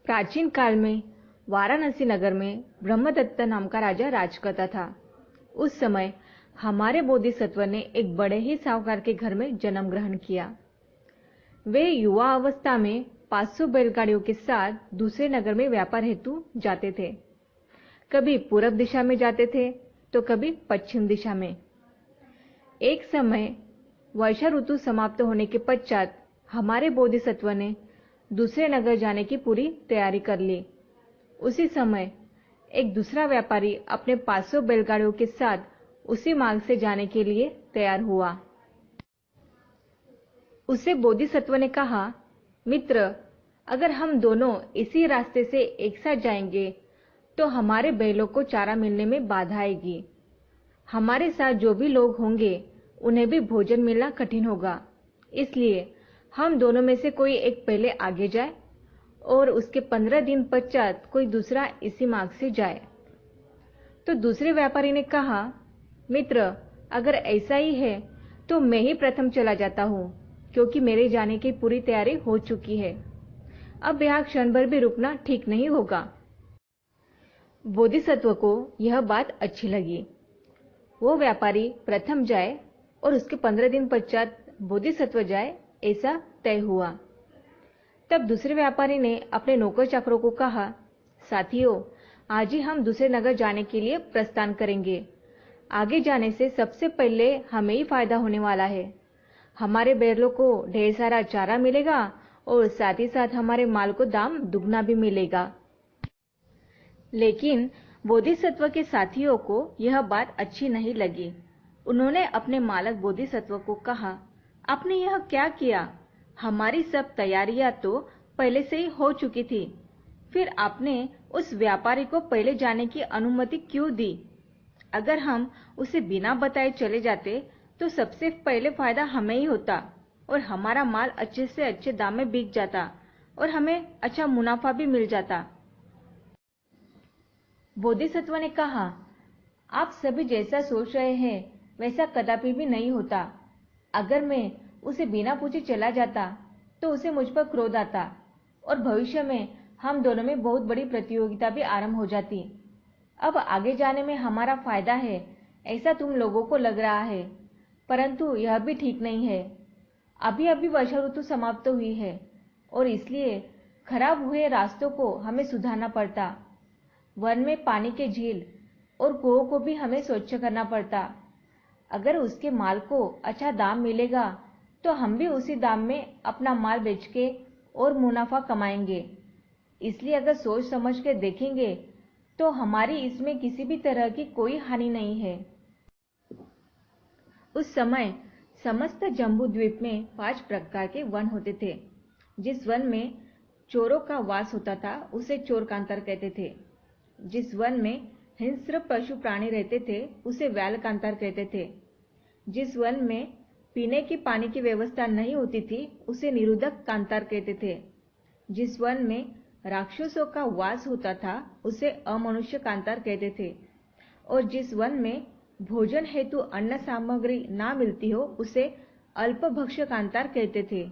प्राचीन काल में वाराणसी नगर में ब्रह्मदत्त नाम का राजा राज करता था। उस समय हमारे बोधिसत्व ने एक बड़े ही साहूकार के घर में जन्म ग्रहण किया। वे युवा अवस्था में 500 बैलगाड़ियों के साथ दूसरे नगर में व्यापार हेतु जाते थे। कभी पूरब दिशा में जाते थे तो कभी पश्चिम दिशा में। एक समय वर्षा ऋतु समाप्त होने के पश्चात हमारे बोधिसत्व ने दूसरे नगर जाने की पूरी तैयारी कर ली। उसी समय एक दूसरा व्यापारी अपने 500 बैलगाड़ियों के साथ उसी मार्ग से जाने के लिए तैयार हुआ। उसे बोधिसत्व ने कहा, मित्र, अगर हम दोनों इसी रास्ते से एक साथ जाएंगे तो हमारे बैलों को चारा मिलने में बाधा आएगी। हमारे साथ जो भी लोग होंगे उन्हें भी भोजन मिलना कठिन होगा। इसलिए हम दोनों में से कोई एक पहले आगे जाए और उसके 15 दिन पश्चात कोई दूसरा इसी मार्ग से जाए। तो दूसरे व्यापारी ने कहा, मित्र, अगर ऐसा ही है तो मैं ही प्रथम चला जाता हूँ, क्योंकि मेरे जाने की पूरी तैयारी हो चुकी है। अब यहाँ क्षण भर भी रुकना ठीक नहीं होगा। बोधिसत्व को यह बात अच्छी लगी। वो व्यापारी प्रथम जाए और उसके 15 दिन पश्चात बोधिसत्व जाए, ऐसा तय हुआ। तब दूसरे व्यापारी ने अपने नौकर चाकरों को कहा, साथियों, आज ही हम दूसरे नगर जाने के लिए प्रस्थान करेंगे। आगे जाने से सबसे पहले हमें ही फायदा होने वाला है। हमारे बैलों को ढेर सारा चारा मिलेगा और साथ ही साथ हमारे माल को दाम दुगना भी मिलेगा। लेकिन बोधिसत्व के साथियों को यह बात अच्छी नहीं लगी। उन्होंने अपने मालक बोधिसत्व को कहा, आपने यह क्या किया? हमारी सब तैयारियां तो पहले से ही हो चुकी थी, फिर आपने उस व्यापारी को पहले जाने की अनुमति क्यों दी? अगर हम उसे बिना बताए चले जाते तो सबसे पहले फायदा हमें ही होता और हमारा माल अच्छे से अच्छे दाम में बिक जाता और हमें अच्छा मुनाफा भी मिल जाता। बोधिसत्व ने कहा, आप सभी जैसा सोच रहे हैं वैसा कदापि भी नहीं होता। अगर मैं उसे बिना पूछे चला जाता तो उसे मुझ पर क्रोध आता और भविष्य में हम दोनों में बहुत बड़ी प्रतियोगिता भी आरंभ हो जाती। अब आगे जाने में हमारा फायदा है ऐसा तुम लोगों को लग रहा है, परंतु यह भी ठीक नहीं है। अभी अभी वर्षा ऋतु समाप्त हुई है और इसलिए खराब हुए रास्तों को हमें सुधारना पड़ता। वन में पानी के झील और कुओं को भी हमें स्वच्छ करना पड़ता। अगर उसके माल को अच्छा दाम मिलेगा तो हम भी उसी दाम में अपना माल बेच के और मुनाफा कमाएंगे। इसलिए अगर सोच समझ के देखेंगे तो हमारी इसमें किसी भी तरह की कोई हानि नहीं है। उस समय समस्त जम्बू द्वीप में 5 प्रकार के वन होते थे। जिस वन में चोरों का वास होता था उसे चोरकांतर कहते थे। जिस वन में हिंस्र पशु प्राणी रहते थे उसे व्यालकांतर कहते थे। जिस वन में पीने की पानी की व्यवस्था नहीं होती थी उसे निरुदक कांतार कहते थे। जिस वन में राक्षसों का वास होता था उसे अमनुष्य कांतार कहते थे और जिस वन में भोजन हेतु अन्न सामग्री ना मिलती हो उसे अल्पभक्ष्य कांतार कहते थे।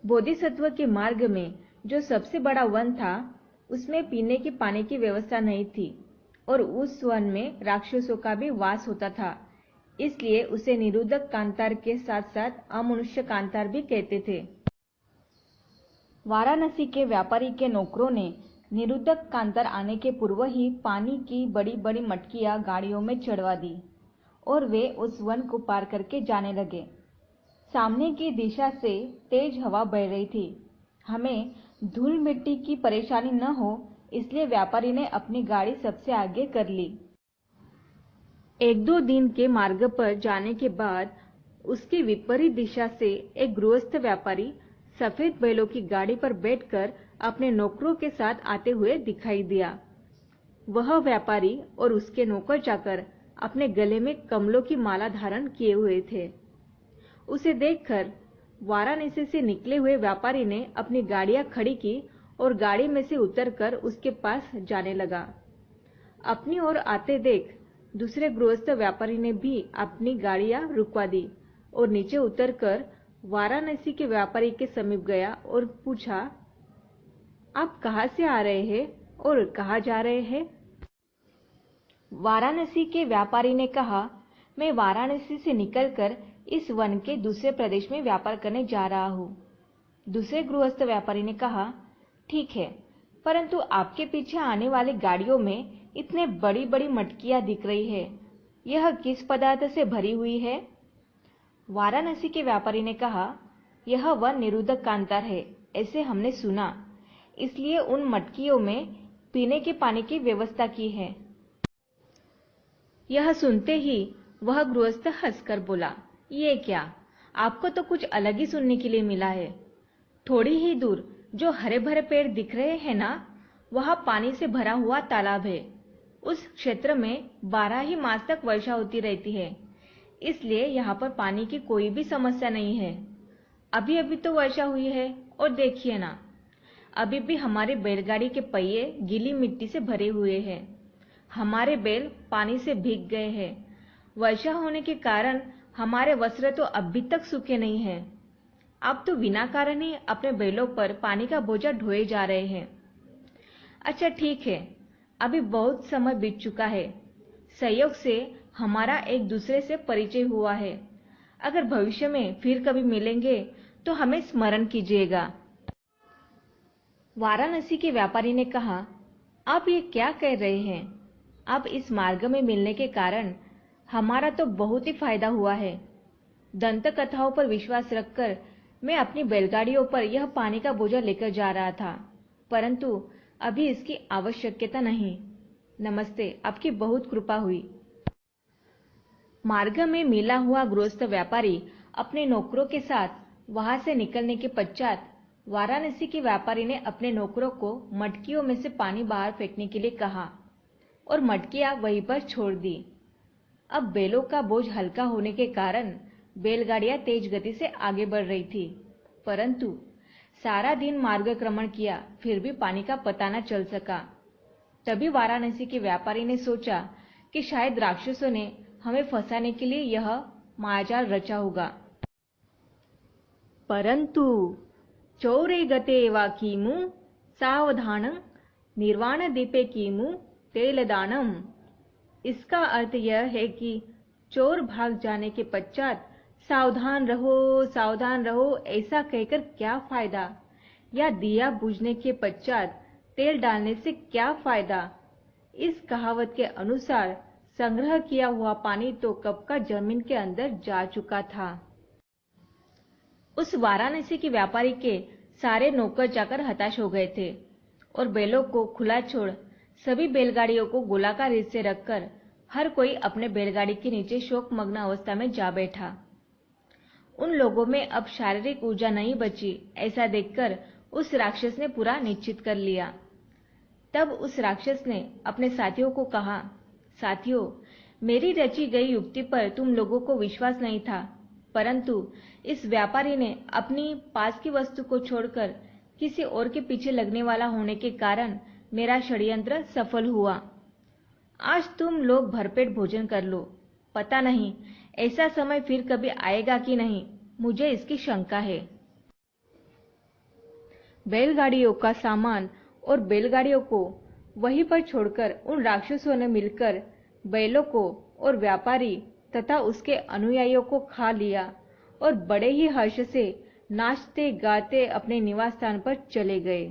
बोधिसत्व के मार्ग में जो सबसे बड़ा वन था उसमें पीने की पानी की व्यवस्था नहीं थी और उस वन में राक्षसों का भी वास होता था, इसलिए उसे निरुदक कांतार के साथ साथ अमनुष्य कांतार भी कहते थे। वाराणसी के व्यापारी के नौकरों ने निरुदक कांतार आने के पूर्व ही पानी की बड़ी बड़ी मटकियां गाड़ियों में चढ़वा दी और वे उस वन को पार करके जाने लगे। सामने की दिशा से तेज हवा बह रही थी। हमें धूल मिट्टी की परेशानी न हो इसलिए व्यापारी ने अपनी गाड़ी सबसे आगे कर ली। 1-2 दिन के मार्ग पर जाने के बाद उसकी विपरीत दिशा से एक गृहस्थ व्यापारी सफेद बैलों की गाड़ी पर बैठकर अपने नौकरों के साथ आते हुए दिखाई दिया। वह व्यापारी और उसके नौकर चाकर अपने गले में कमलों की माला धारण किए हुए थे। उसे देखकर वाराणसी से निकले हुए व्यापारी ने अपनी गाड़ियां खड़ी की और गाड़ी में से उतरकर उसके पास जाने लगा। अपनी ओर आते देख दूसरे गृहस्थ व्यापारी ने भी अपनी गाड़ियां रुकवा दी और नीचे उतरकर वाराणसी के व्यापारी के समीप गया और पूछा, आप कहाँ से आ रहे हैं और कहाँ जा रहे हैं? वाराणसी के व्यापारी ने कहा, मैं वाराणसी से निकलकर इस वन के दूसरे प्रदेश में व्यापार करने जा रहा हूँ। दूसरे गृहस्थ व्यापारी ने कहा, ठीक है, परंतु आपके पीछे आने वाली गाड़ियों में इतने बड़ी बड़ी मटकियां दिख रही है, यह किस पदार्थ से भरी हुई है? वाराणसी के व्यापारी ने कहा, यह वन निरोधक कांतार है, ऐसे हमने सुना, इसलिए उन मटकियों में पीने के पानी की व्यवस्था की है। यह सुनते ही वह गृहस्थ हंसकर बोला, ये क्या, आपको तो कुछ अलग ही सुनने के लिए मिला है। थोड़ी ही दूर जो हरे भरे पेड़ दिख रहे हैं ना, वहां पानी से भरा हुआ तालाब है। उस क्षेत्र में 12 ही मास तक वर्षा होती रहती है, इसलिए यहाँ पर पानी की कोई भी समस्या नहीं है। अभी अभी तो वर्षा हुई है और देखिए ना, अभी भी हमारी बैलगाड़ी के पहिए गीली मिट्टी से भरे हुए हैं। हमारे बैल पानी से भीग गए हैं। वर्षा होने के कारण हमारे वस्त्र तो अभी तक सूखे नहीं हैं। आप तो बिना कारण ही अपने बैलों पर पानी का बोझा ढोए जा रहे हैं। अच्छा ठीक है, अभी बहुत समय बीत चुका है। संयोग से हमारा एक दूसरे से परिचय हुआ है। अगर भविष्य में फिर कभी मिलेंगे तो हमें स्मरण कीजिएगा। वाराणसी के व्यापारी ने कहा, आप ये क्या कह रहे हैं? आप इस मार्ग में मिलने के कारण हमारा तो बहुत ही फायदा हुआ है। दंत कथाओं पर विश्वास रखकर मैं अपनी बैलगाड़ियों पर यह पानी का बोझा लेकर जा रहा था, परंतु अभी इसकी आवश्यकता नहीं। नमस्ते, आपकी बहुत कृपा हुई। मार्ग में मिला हुआ गृहस्थ व्यापारी अपने नौकरों के साथ वहां से निकलने के पश्चात वाराणसी के व्यापारी ने अपने नौकरों को मटकियों में से पानी बाहर फेंकने के लिए कहा और मटकियां वहीं पर छोड़ दी। अब बैलों का बोझ हल्का होने के कारण बैलगाड़ियां तेज गति से आगे बढ़ रही थी, परंतु सारा दिन मार्गक्रमण किया फिर भी पानी का पता न चल सका। तभी वाराणसी के व्यापारी ने सोचा कि शायद राक्षसों ने हमें फंसाने के लिए यह मायाजाल रचा होगा। परंतु चौरे गते वा कीमु सावधानं निर्वाण दीपे कीमु तेलदानम। इसका अर्थ यह है कि चोर भाग जाने के पश्चात सावधान रहो ऐसा कहकर क्या फायदा, या दिया बुझने के पश्चात तेल डालने से क्या फायदा। इस कहावत के अनुसार संग्रह किया हुआ पानी तो कब का जमीन के अंदर जा चुका था। उस वाराणसी के व्यापारी के सारे नौकर जाकर हताश हो गए थे और बैलों को खुला छोड़ सभी बैलगाड़ियों को गोलाकार हिस्से रखकर हर कोई अपने बैलगाड़ी के नीचे शोकमग्न अवस्था में जा बैठा। उन लोगों में अब शारीरिक ऊर्जा नहीं बची, ऐसा देखकर उस राक्षस ने पूरा निश्चित कर लिया। तब उस राक्षस ने अपने साथियों को कहा, साथियों, मेरी रची गई युक्ति पर तुम लोगों को विश्वास नहीं था, परंतु इस व्यापारी ने अपनी पास की वस्तु को छोड़कर किसी और के पीछे लगने वाला होने के कारण मेरा षड्यंत्र सफल हुआ। आज तुम लोग भरपेट भोजन कर लो। पता नहीं ऐसा समय फिर कभी आएगा कि नहीं, मुझे इसकी शंका है। बैलगाड़ियों का सामान और बैलगाड़ियों को वहीं पर छोड़कर उन राक्षसों ने मिलकर बैलों को और व्यापारी तथा उसके अनुयायियों को खा लिया और बड़े ही हर्ष से नाचते गाते अपने निवास स्थान पर चले गए।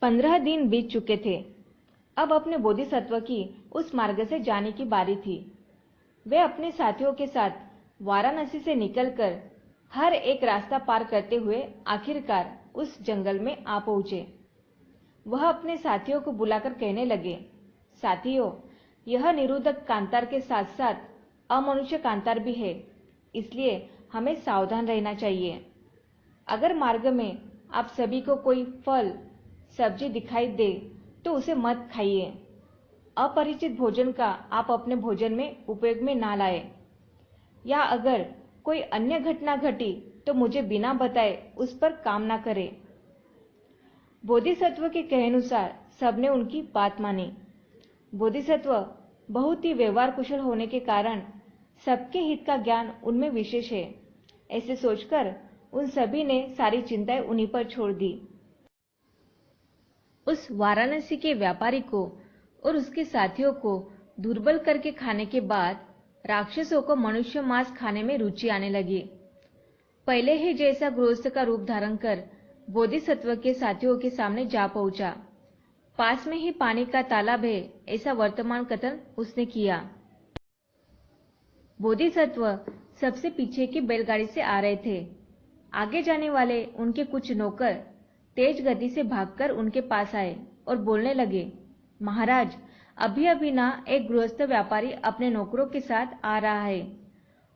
15 दिन बीत चुके थे। अब अपने बोधिसत्व की उस मार्ग से जाने की बारी थी। वे अपने साथियों के साथ वाराणसी से निकलकर हर एक रास्ता पार करते हुए आखिरकार उस जंगल में आ पहुंचे। वह अपने साथियों को बुलाकर कहने लगे, साथियों, यह निरोधक कांतार के साथ साथ अमनुष्य कांतार भी है, इसलिए हमें सावधान रहना चाहिए। अगर मार्ग में आप सभी को कोई फल सब्जी दिखाई दे तो उसे मत खाइए। अपरिचित भोजन का आप अपने भोजन में उपयोग में ना लाए, या अगर कोई अन्य घटना घटी तो मुझे बिना बताए उस पर काम ना करें। बोधिसत्व के कहनुसार सबने उनकी बात मानी। बोधिसत्व बहुत ही व्यवहार कुशल होने के कारण सबके हित का ज्ञान उनमें विशेष है। ऐसे सोचकर उन सभी ने सारी चिंताएं उन्हीं पर छोड़ दी। उस वाराणसी के व्यापारी को और उसके साथियों को दुर्बल करके खाने के बाद राक्षसों को मनुष्य मांस खाने में रुचि आने लगी। पहले ही जैसा गृहस्थ का रूप धारण कर बोधिसत्व के साथियों के सामने जा पहुंचा। पास में ही पानी का तालाब है, ऐसा वर्तमान कथन उसने किया। बोधिसत्व सबसे पीछे की बैलगाड़ी से आ रहे थे। आगे जाने वाले उनके कुछ नौकर तेज गति से भागकर उनके पास आए और बोलने लगे, महाराज, अभी अभी ना एक गृहस्थ व्यापारी अपने नौकरों के साथ आ रहा है।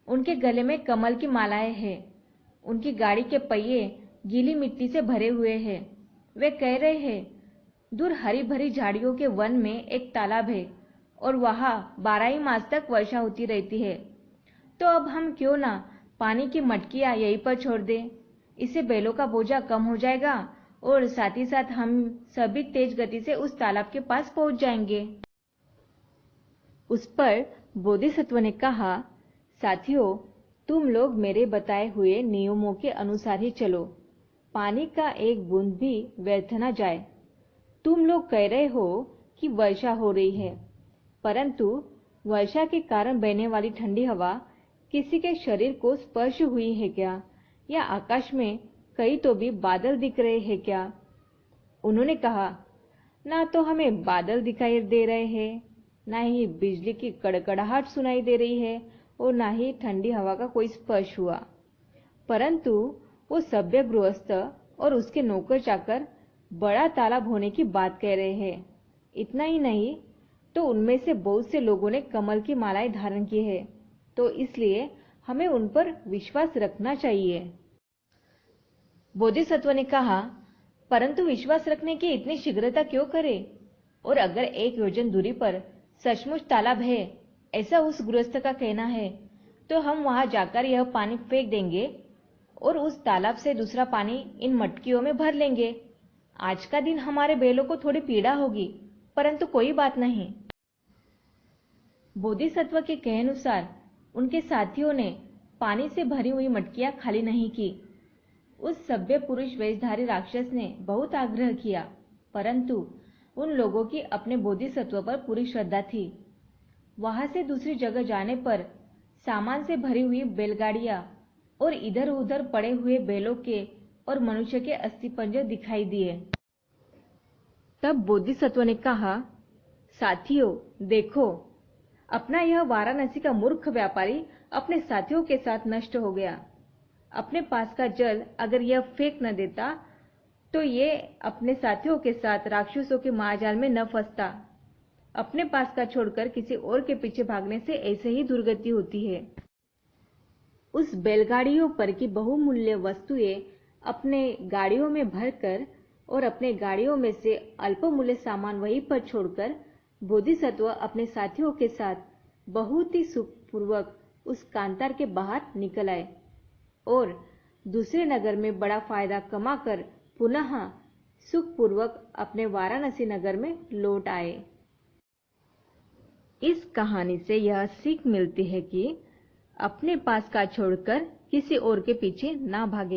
उनके गले में कमल की मालाएं हैं। उनकी गाड़ी के पहिए गीली मिट्टी से भरे हुए हैं। वे कह रहे हैं, दूर हरी भरी झाड़ियों के वन में एक तालाब है और वहां 12 मास तक वर्षा होती रहती है। तो अब हम क्यों ना पानी की मटकियां यहीं पर छोड़ दें। इससे बैलों का बोझा कम हो जाएगा और साथ ही साथ हम सभी तेज गति से उस तालाब के पास पहुंच जाएंगे। उस पर बोधिसत्व ने कहा, साथियों, तुम लोग मेरे बताए हुए नियमों के अनुसार ही चलो। पानी का एक बूंद भी व्यर्थ न जाए। तुम लोग कह रहे हो कि वर्षा हो रही है, परंतु वर्षा के कारण बहने वाली ठंडी हवा किसी के शरीर को स्पर्श हुई है क्या? या आकाश में कहीं तो भी बादल दिख रहे हैं क्या? उन्होंने कहा, ना तो हमें बादल दिखाई दे रहे हैं, ना ही बिजली की कड़कड़ाहट सुनाई दे रही है और ना ही ठंडी हवा का कोई स्पर्श हुआ। परंतु वो सभ्य गृहस्थ और उसके नौकर चाकर बड़ा तालाब होने की बात कह रहे हैं। इतना ही नहीं तो उनमें से बहुत से लोगों ने कमल की मालाएं धारण की है, तो इसलिए हमें उन पर विश्वास रखना चाहिए। बोधिसत्व ने कहा, परंतु विश्वास रखने की इतनी शीघ्रता क्यों करें? और अगर 1 योजन दूरी पर सचमुच तालाब है, ऐसा उस गृहस्थ का कहना है, तो हम वहां जाकर यह पानी फेंक देंगे और उस तालाब से दूसरा पानी इन मटकियों में भर लेंगे। आज का दिन हमारे बैलों को थोड़ी पीड़ा होगी, परंतु कोई बात नहीं। बोधिसत्व के कहनुसार उनके साथियों ने पानी से भरी हुई मटकियां खाली नहीं की। उस सभ्य पुरुष वेशधारी राक्षस ने बहुत आग्रह किया, परंतु उन लोगों की अपने बोधिसत्व पर पूरी श्रद्धा थी। वहां से दूसरी जगह जाने पर सामान से भरी हुई बैलगाड़ियां और इधर उधर पड़े हुए बैलों के और मनुष्य के अस्थिपंजर दिखाई दिए। तब बोधिसत्व ने कहा, साथियों, देखो, अपना यह वाराणसी का मूर्ख व्यापारी अपने साथियों के साथ नष्ट हो गया। अपने पास का जल अगर यह फेंक न देता तो ये अपने साथियों के साथ राक्षसों के महाजाल में न फंसता। अपने पास का छोड़कर किसी और के पीछे भागने से ऐसे ही दुर्गति होती है। उस बैलगाड़ियों पर की बहुमूल्य वस्तुएं अपने गाड़ियों में भरकर और अपने गाड़ियों में से अल्पमूल्य सामान वहीं पर छोड़कर बोधिसत्व अपने साथियों के साथ बहुत ही सुखपूर्वक उस कांतार के बाहर निकल आए और दूसरे नगर में बड़ा फायदा कमाकर पुनः सुखपूर्वक अपने वाराणसी नगर में लौट आए। इस कहानी से यह सीख मिलती है कि अपने पास का छोड़कर किसी और के पीछे ना भागे।